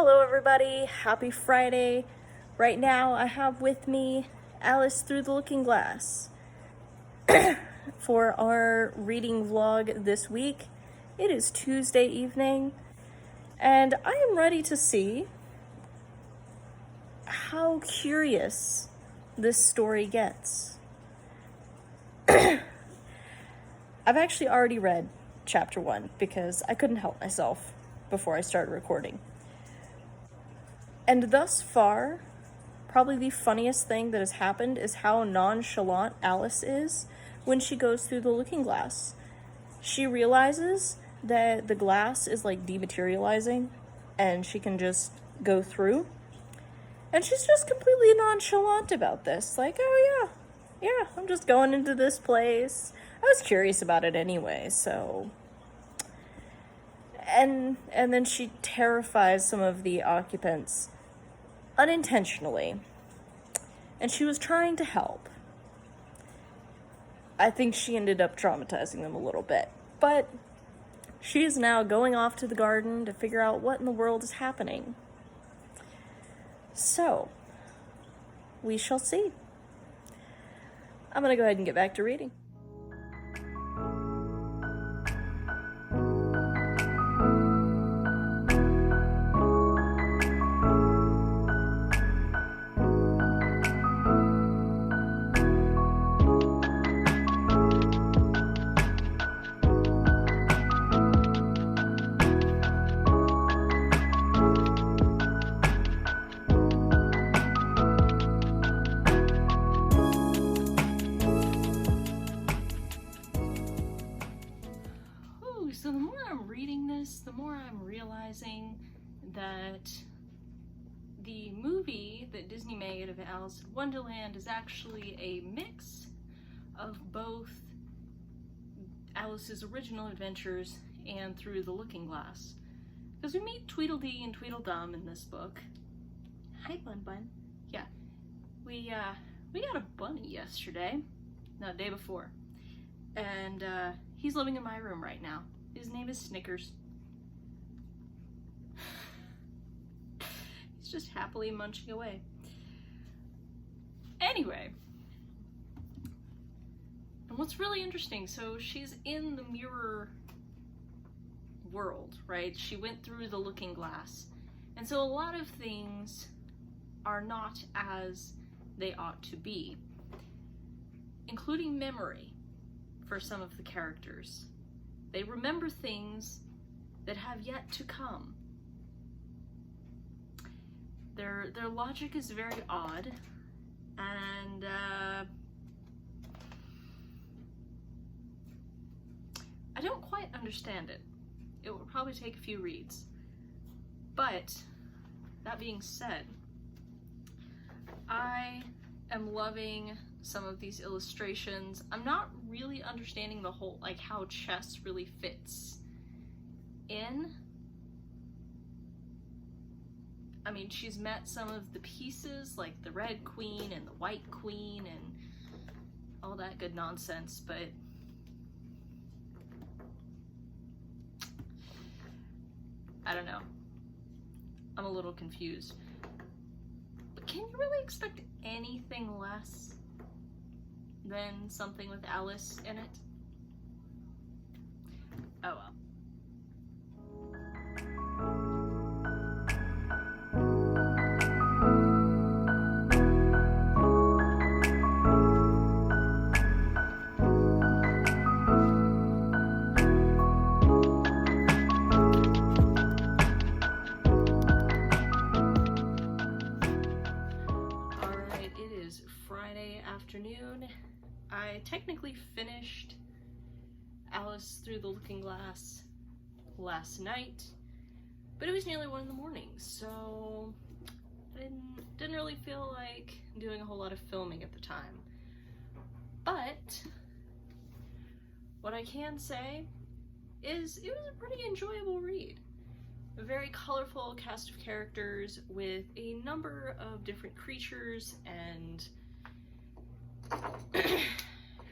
Hello everybody, happy Friday. Right now I have with me Alice Through the Looking Glass. For our reading vlog this week, it is Tuesday evening, and I am ready to see how curious this story gets. I've actually already read chapter 1 because I couldn't help myself before I started recording. And thus far, probably the funniest thing that has happened is how nonchalant Alice is when she goes through the looking glass. She realizes that the glass is like dematerializing and she can just go through. And she's just completely nonchalant about this. Like, oh yeah, I'm just going into this place. I was curious about it anyway, so... And then she terrifies some of the occupants unintentionally. And she was trying to help. I think she ended up traumatizing them a little bit. But she is now going off to the garden to figure out what in the world is happening. So, we shall see. I'm gonna go ahead and get back to reading. So the more I'm reading this, the more I'm realizing that the movie that Disney made of Alice in Wonderland is actually a mix of both Alice's original adventures and Through the Looking Glass. Because we meet Tweedledee and Tweedledum in this book. Hi, Bun Bun. Yeah, we got a bunny yesterday, no, the day before, and he's living in my room right now. His name is Snickers. He's just happily munching away. Anyway, and what's really interesting, so she's in the mirror world, right? She went through the looking glass. And so a lot of things are not as they ought to be, including memory for some of the characters. They remember things that have yet to come. Their logic is very odd, and I don't quite understand it. It will probably take a few reads. But that being said, I am loving some of these illustrations. I'm not really understanding the whole, like, how chess really fits in. I mean, she's met some of the pieces, like the Red Queen and the White Queen and all that good nonsense, but I don't know. I'm a little confused. But can you really expect anything less than something with Alice in it? Oh well. Alright, it is Friday afternoon. I technically finished Alice Through the Looking Glass last night, but it was nearly 1 in the morning, so I didn't really feel like doing a whole lot of filming at the time. But what I can say is it was a pretty enjoyable read. A very colorful cast of characters with a number of different creatures and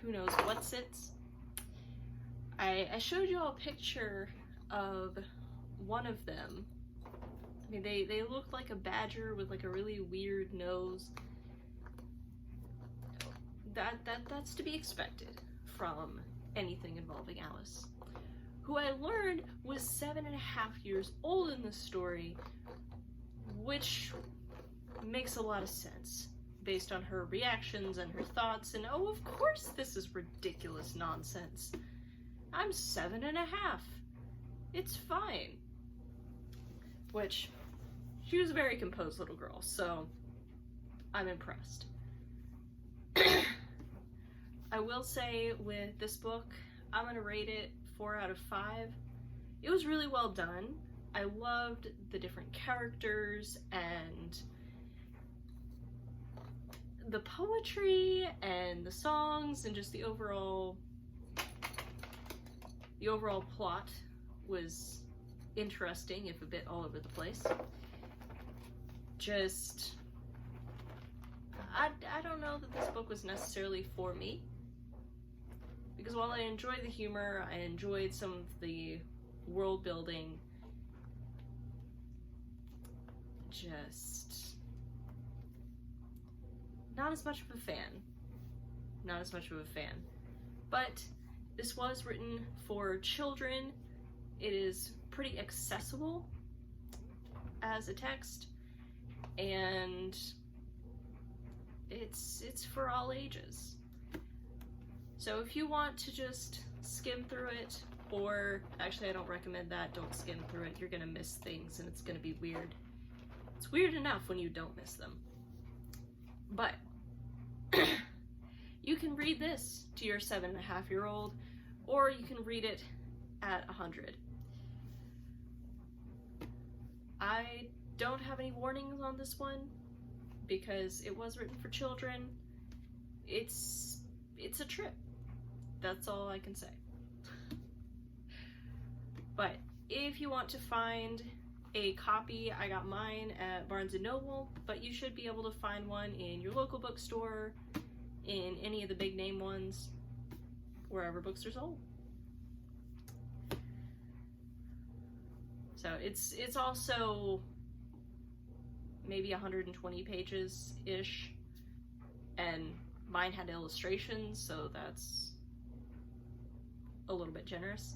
who knows what's it. I showed you all a picture of one of them I mean, they looked like a badger with like a really weird nose. That's to be expected from anything involving Alice, who I learned was 7.5 years old in this story, which makes a lot of sense based on her reactions and her thoughts, and oh, of course this is ridiculous nonsense. I'm 7.5. It's fine. Which, she was a very composed little girl, so I'm impressed. I will say with this book, I'm gonna rate it 4 out of 5. It was really well done. I loved the different characters and the poetry and the songs, and just the overall plot was interesting, if a bit all over the place. Just, I don't know that this book was necessarily for me, because while I enjoyed the humor, I enjoyed some of the world building, just not as much of a fan. Not as much of a fan. But this was written for children. It is pretty accessible as a text, and it's for all ages. So if you want to just skim through it, or actually I don't recommend that, don't skim through it, you're gonna miss things and it's gonna be weird. It's weird enough when you don't miss them. But you can read this to your 7.5-year-old, or you can read it at 100. I don't have any warnings on this one because it was written for children. It's a trip. That's all I can say. But if you want to find a copy, I got mine at Barnes & Noble, but you should be able to find one in your local bookstore, in any of the big name ones, wherever books are sold. So it's also maybe 120 pages-ish, and mine had illustrations, so that's a little bit generous.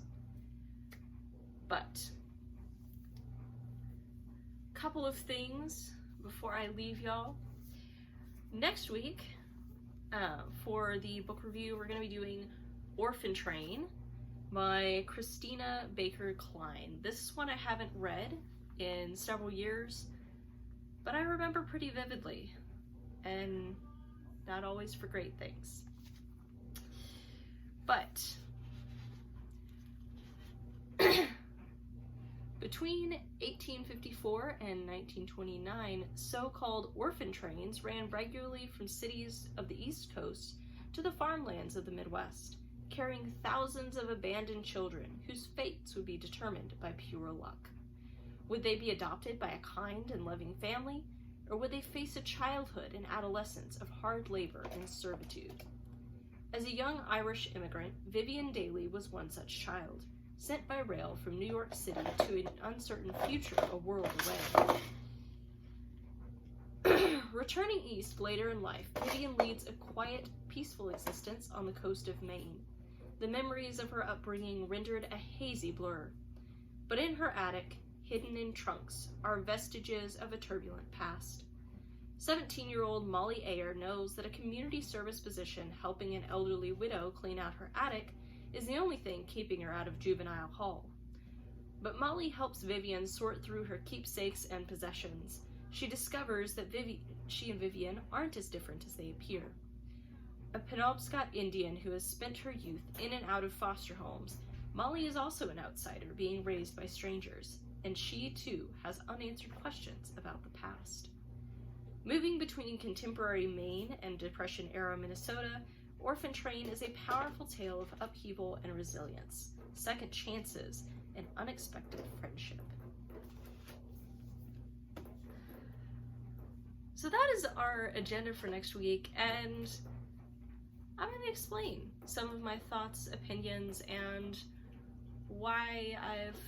But couple of things before I leave y'all. Next week, for the book review, we're going to be doing Orphan Train by Christina Baker Klein. This is one I haven't read in several years, but I remember pretty vividly, and not always for great things. But between 1854 and 1929, so-called orphan trains ran regularly from cities of the East Coast to the farmlands of the Midwest, carrying thousands of abandoned children whose fates would be determined by pure luck. Would they be adopted by a kind and loving family, or would they face a childhood and adolescence of hard labor and servitude? As a young Irish immigrant, Vivian Daly was one such child, sent by rail from New York City to an uncertain future a world away. Returning east later in life, Vivian leads a quiet, peaceful existence on the coast of Maine. The memories of her upbringing rendered a hazy blur. But in her attic, hidden in trunks, are vestiges of a turbulent past. 17-year-old Molly Ayer knows that a community service position helping an elderly widow clean out her attic is the only thing keeping her out of juvenile hall. But Molly helps Vivian sort through her keepsakes and possessions. She discovers that she and Vivian aren't as different as they appear. A Penobscot Indian who has spent her youth in and out of foster homes, Molly is also an outsider being raised by strangers, and she too has unanswered questions about the past. Moving between contemporary Maine and Depression-era Minnesota, Orphan Train is a powerful tale of upheaval and resilience, second chances, and unexpected friendship. So that is our agenda for next week, and I'm going to explain some of my thoughts, opinions, and why I've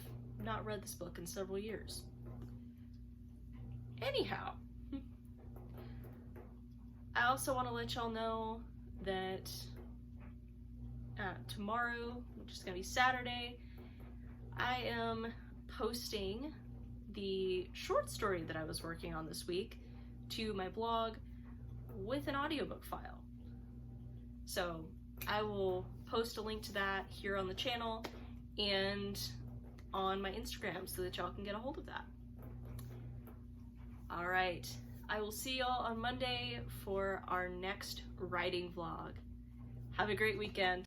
not read this book in several years. Anyhow, I also want to let y'all know that tomorrow, which is going to be Saturday, I am posting the short story that I was working on this week to my blog with an audiobook file. So I will post a link to that here on the channel and on my Instagram so that y'all can get a hold of that. All right, I will see y'all on Monday for our next writing vlog. Have a great weekend.